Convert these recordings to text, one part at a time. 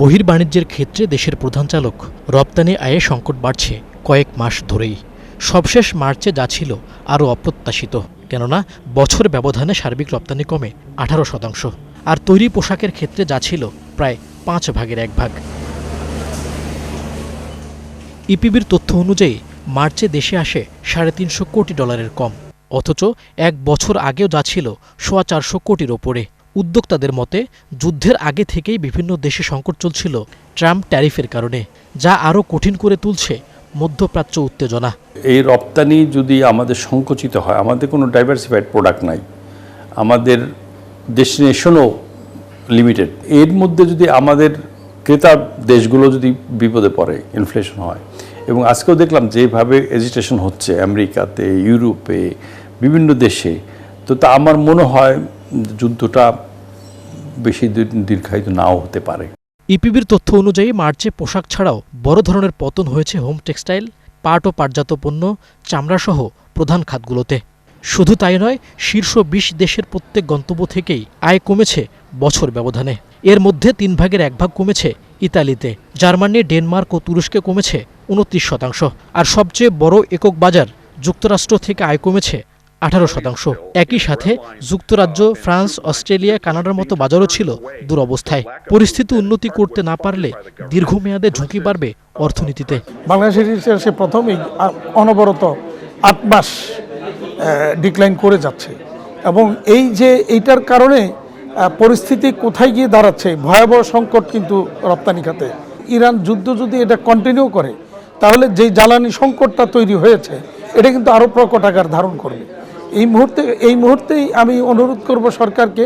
বহির্বাণিজ্যের ক্ষেত্রে দেশের প্রধান চালক রপ্তানি আয়ে সংকট বাড়ছে কয়েক মাস ধরেই। সবশেষ মার্চে যা ছিল আরও অপ্রত্যাশিত, কেননা বছর ব্যবধানে সার্বিক রপ্তানি কমে 18%, আর তৈরি পোশাকের ক্ষেত্রে যা ছিল প্রায় 1/5 ইপিবির তথ্য অনুযায়ী মার্চে দেশে আসে $350 কোটি কম, অথচ এক বছর আগেও যা ছিল 450 কোটির ওপরে। উদ্যোক্তাদের মতে যুদ্ধের আগে থেকেই বিভিন্ন দেশে সংকট চলছিল ট্রাম্প ট্যারিফের কারণে, যা আরও কঠিন করে তুলছে মধ্যপ্রাচ্য উত্তেজনা। এই রপ্তানি যদি আমাদের সংকুচিত হয়, আমাদের কোনো ডাইভার্সিফাইড প্রোডাক্ট নাই, আমাদের ডেস্টিনেশনও লিমিটেড, এর মধ্যে যদি আমাদের ক্রেতা দেশগুলো যদি বিপদে পড়ে, ইনফ্লেশন হয়, এবং আজকেও দেখলাম যেভাবে এজিটেশন হচ্ছে আমেরিকাতে, ইউরোপে, বিভিন্ন দেশে, তো তা আমার মনে হয় যুদ্ধটা বেশি দীর্ঘায়িত নাও হতে পারে। ইপিবির তথ্য অনুযায়ী মার্চে পোশাক ছাড়াও বড় ধরনের পতন হয়েছে হোম টেক্সটাইল, পাট ও পাটজাত পণ্য, চামড়াসহ প্রধান খাতগুলোতে। শুধু তাই নয়, শীর্ষ 20 দেশের প্রত্যেক গন্তব্য থেকেই আয় কমেছে বছর ব্যবধানে। এর মধ্যে 1/3 কমেছে ইতালিতে, জার্মানি, ডেনমার্ক ও তুরস্কে কমেছে 29%, আর সবচেয়ে বড় একক বাজার যুক্তরাষ্ট্র থেকে আয় কমেছে 18%। একই সাথে যুক্তরাজ্য, ফ্রান্স, অস্ট্রেলিয়া, কানাডার মতো বাজারও ছিল দুরবস্থায়। পরিস্থিতি উন্নতি করতে না পারলে দীর্ঘমেয়াদে ঝুঁকি বাড়বে অর্থনীতিতে। বাংলাদেশের ইতিহাসে প্রথমেই অনবরত 8 মাস ডিক্লাইন করে যাচ্ছে, এবং এইটার কারণে পরিস্থিতি কোথায় গিয়ে দাঁড়াচ্ছে, ভয়াবহ সংকট কিন্তু রপ্তানি খাতে। ইরান যুদ্ধ যদি এটা কন্টিনিউ করে, তাহলে যে জ্বালানি সংকটটা তৈরি হয়েছে এটা কিন্তু আরও প্রকট আকার ধারণ করবে। এই মুহূর্তেই আমি অনুরোধ করব সরকারকে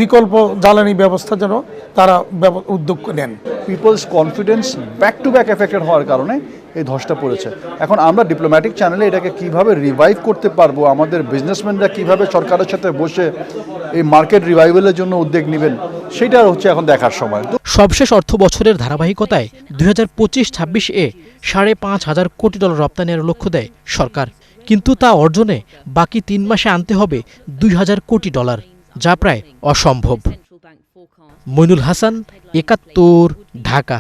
বিকল্প জ্বালানি ব্যবস্থা যেন তারা উদ্যোগ নেন। People's confidence back to back affected হওয়ার কারণে এই ধসটা পড়েছে। এখন আমরা ডিপ্লোম্যাটিক চ্যানেলে এটাকে কিভাবে রিভাইভ করতে পারবো, আমাদের বিজনেসম্যানরা কিভাবে সরকারের সাথে বসে এই মার্কেট রিভাইভালের জন্য উদ্যোগ নেবেন, সেটা হচ্ছে এখন দেখার সময়। সবশেষ অর্থ বছরের ধারাবাহিকতায় 2025-26 $5,500 কোটি রপ্তানির লক্ষ্য দেয় সরকার, কিন্তু তা অর্জনে বাকি 3 মাসে আনতে হবে $2,000 কোটি, যা প্রায় অসম্ভব। মইনুল হাসান, 71, ঢাকা।